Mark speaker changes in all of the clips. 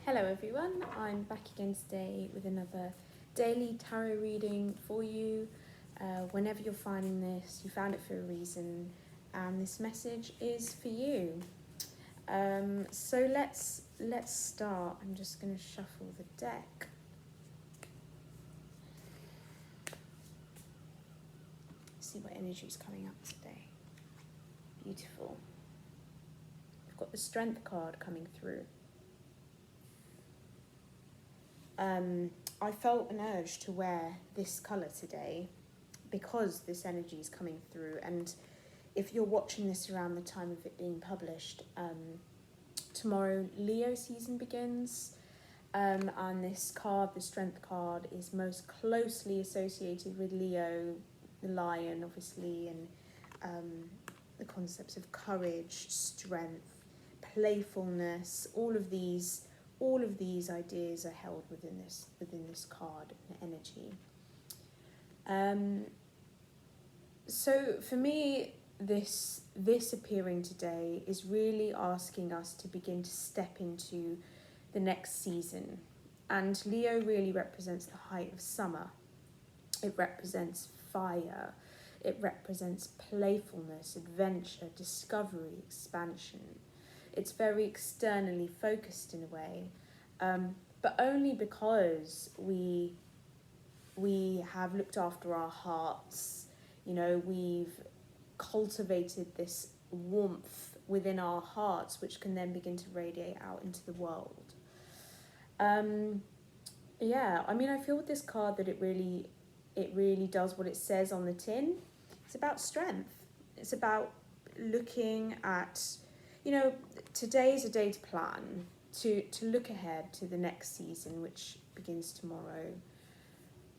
Speaker 1: Hello everyone, I'm back again today with another daily tarot reading for you. Whenever you're finding this, you found it for a reason, and this message is for you. So let's start. I'm just going to shuffle the deck. See what energy is coming up today. Beautiful. We've got the Strength card coming through. I felt an urge to wear this colour today because this energy is coming through, and if you're watching this around the time of it being published, tomorrow Leo season begins, and this card, the Strength card, is most closely associated with Leo, the lion obviously, and the concepts of courage, strength, playfulness, all of these ideas are held within this card energy. So for me, this appearing today is really asking us to begin to step into the next season. And Leo really represents the height of summer. It represents fire. It represents playfulness, adventure, discovery, expansion. It's very externally focused in a way, but only because we have looked after our hearts. You know, we've cultivated this warmth within our hearts, which can then begin to radiate out into the world. Yeah, I mean, I feel with this card that it really does what it says on the tin. It's about strength. It's about looking at, you know, today is a day to plan, to look ahead to the next season, which begins tomorrow,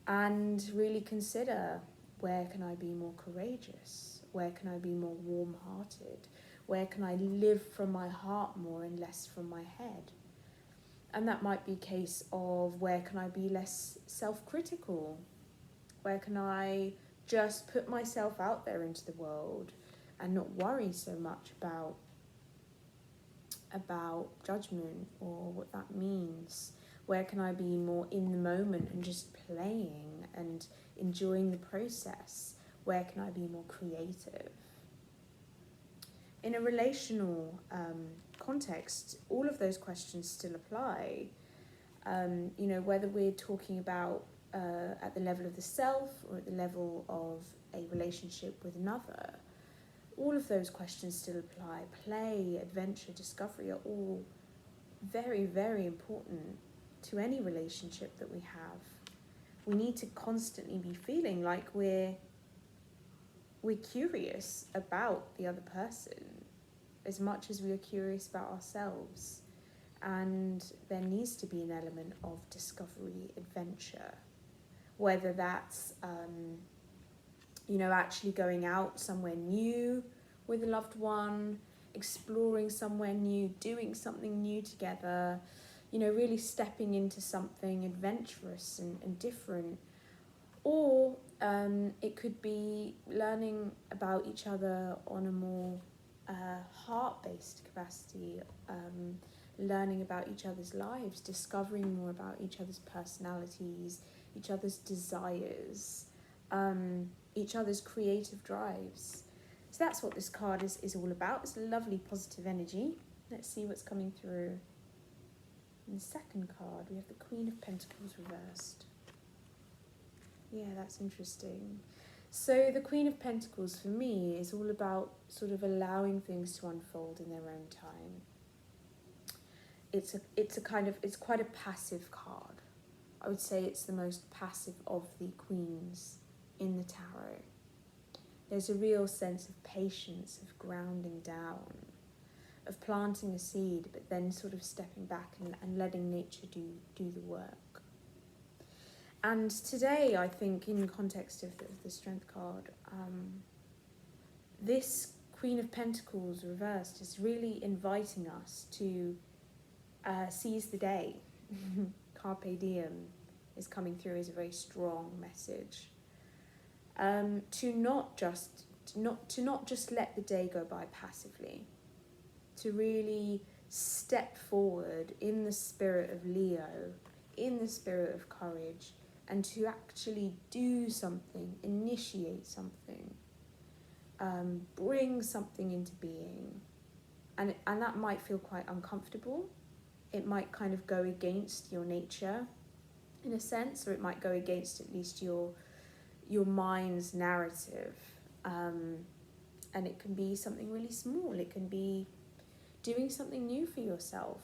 Speaker 1: and really consider, where can I be more courageous? Where can I be more warm-hearted? Where can I live from my heart more and less from my head? And that might be a case of, where can I be less self-critical? Where can I just put myself out there into the world and not worry so much about judgment or what that means? Where can I be more in the moment and just playing and enjoying the process? Where can I be more creative? In a relational context, all of those questions still apply. You know, whether we're talking about at the level of the self or at the level of a relationship with another, all of those questions still apply. Play, adventure, discovery are all very, very important to any relationship that we have. We need to constantly be feeling like we're curious about the other person as much as we are curious about ourselves. And there needs to be an element of discovery, adventure, whether that's actually going out somewhere new with a loved one, exploring somewhere new, doing something new together, you know, really stepping into something adventurous and different. Or it could be learning about each other on a more heart-based capacity, learning about each other's lives, discovering more about each other's personalities, each other's desires, each other's creative drives. So that's what this card is all about. It's a lovely positive energy. Let's see what's coming through. In the second card, we have the Queen of Pentacles reversed. Yeah, that's interesting. So the Queen of Pentacles for me is all about sort of allowing things to unfold in their own time. It's quite a passive card. I would say it's the most passive of the queens in the tarot. There's a real sense of patience, of grounding down, of planting a seed, but then sort of stepping back and letting nature do the work. And today, I think, in context of the Strength card, this Queen of Pentacles reversed is really inviting us to seize the day. Carpe diem is coming through as a very strong message. To not just let the day go by passively. To really step forward in the spirit of Leo, in the spirit of courage, and to actually do something, initiate something, bring something into being. And that might feel quite uncomfortable. It might kind of go against your nature in a sense, or it might go against at least your mind's narrative. And it can be something really small. It can be doing something new for yourself.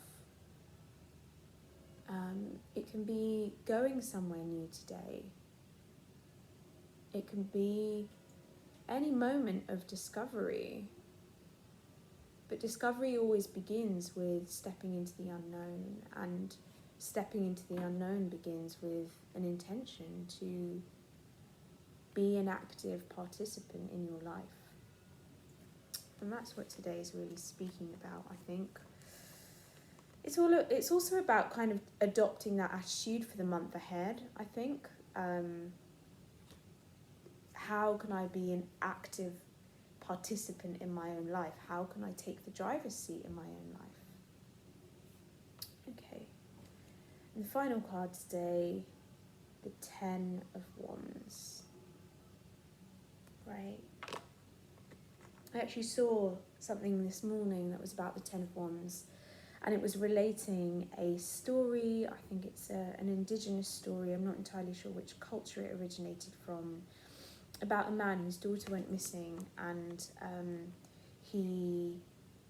Speaker 1: It can be going somewhere new today. It can be any moment of discovery. But discovery always begins with stepping into the unknown, and stepping into the unknown begins with an intention to be an active participant in your life. And that's what today is really speaking about, I think. It's also about kind of adopting that attitude for the month ahead, I think. How can I be an active participant in my own life? How can I take the driver's seat in my own life? Okay. And the final card today, the 10 of Wands. Right. I actually saw something this morning that was about the 10 of Wands, and it was relating a story. I think it's an indigenous story. I'm not entirely sure which culture it originated from, about a man whose daughter went missing, and he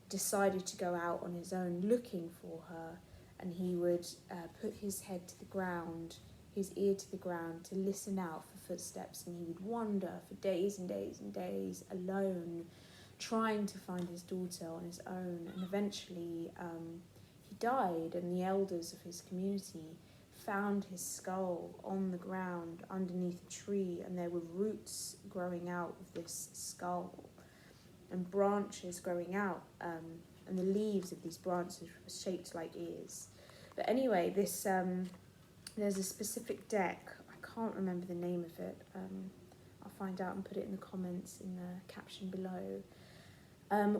Speaker 1: decided to go out on his own looking for her, and he would put his head to the ground, his ear to the ground, to listen out for footsteps, and he would wander for days and days and days alone, trying to find his daughter on his own. And eventually he died, and the elders of his community found his skull on the ground underneath a tree, and there were roots growing out of this skull and branches growing out, and the leaves of these branches were shaped like ears. But anyway, this there's a specific deck, I can't remember the name of it, I'll find out and put it in the comments in the caption below,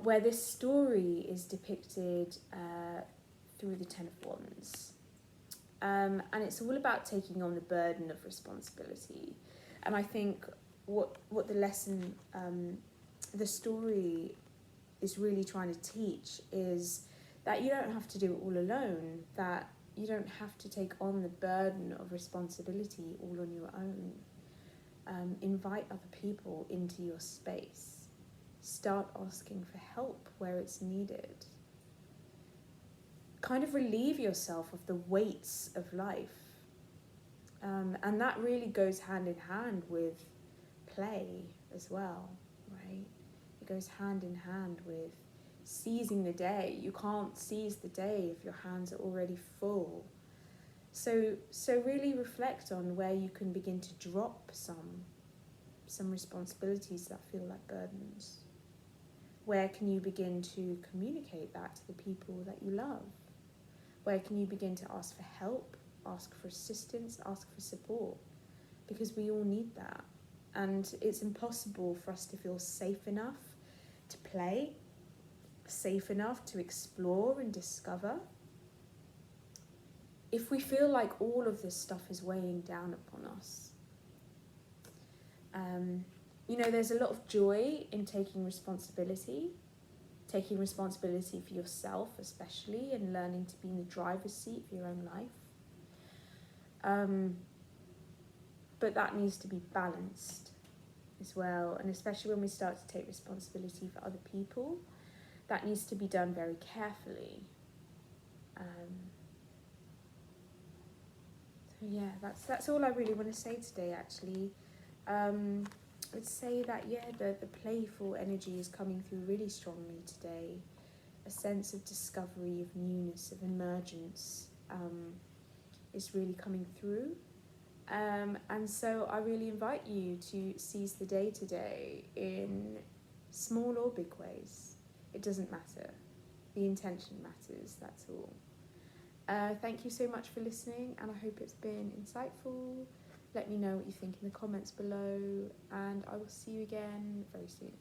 Speaker 1: where this story is depicted through the 10 of Wands. And it's all about taking on the burden of responsibility. And I think what the lesson, the story is really trying to teach is that you don't have to do it all alone, that you don't have to take on the burden of responsibility all on your own. Invite other people into your space. Start asking for help where it's needed. Kind of relieve yourself of the weights of life. And that really goes hand in hand with play as well, right? It goes hand in hand with seizing the day. You can't seize the day if your hands are already full. So really reflect on where you can begin to drop some responsibilities that feel like burdens. Where can you begin to communicate that to the people that you love? Where can you begin to ask for help, ask for assistance, ask for support? Because we all need that. And it's impossible for us to feel safe enough to play, safe enough to explore and discover, if we feel like all of this stuff is weighing down upon us. There's a lot of joy in taking responsibility for yourself especially, and learning to be in the driver's seat for your own life. But that needs to be balanced as well, and especially when we start to take responsibility for other people, that needs to be done very carefully. So yeah, that's all I really want to say today, actually. I'd say that, the playful energy is coming through really strongly today. A sense of discovery, of newness, of emergence is really coming through. And so I really invite you to seize the day today in small or big ways. It doesn't matter. The intention matters, that's all. Thank you so much for listening, and I hope it's been insightful. Let me know what you think in the comments below, and I will see you again very soon.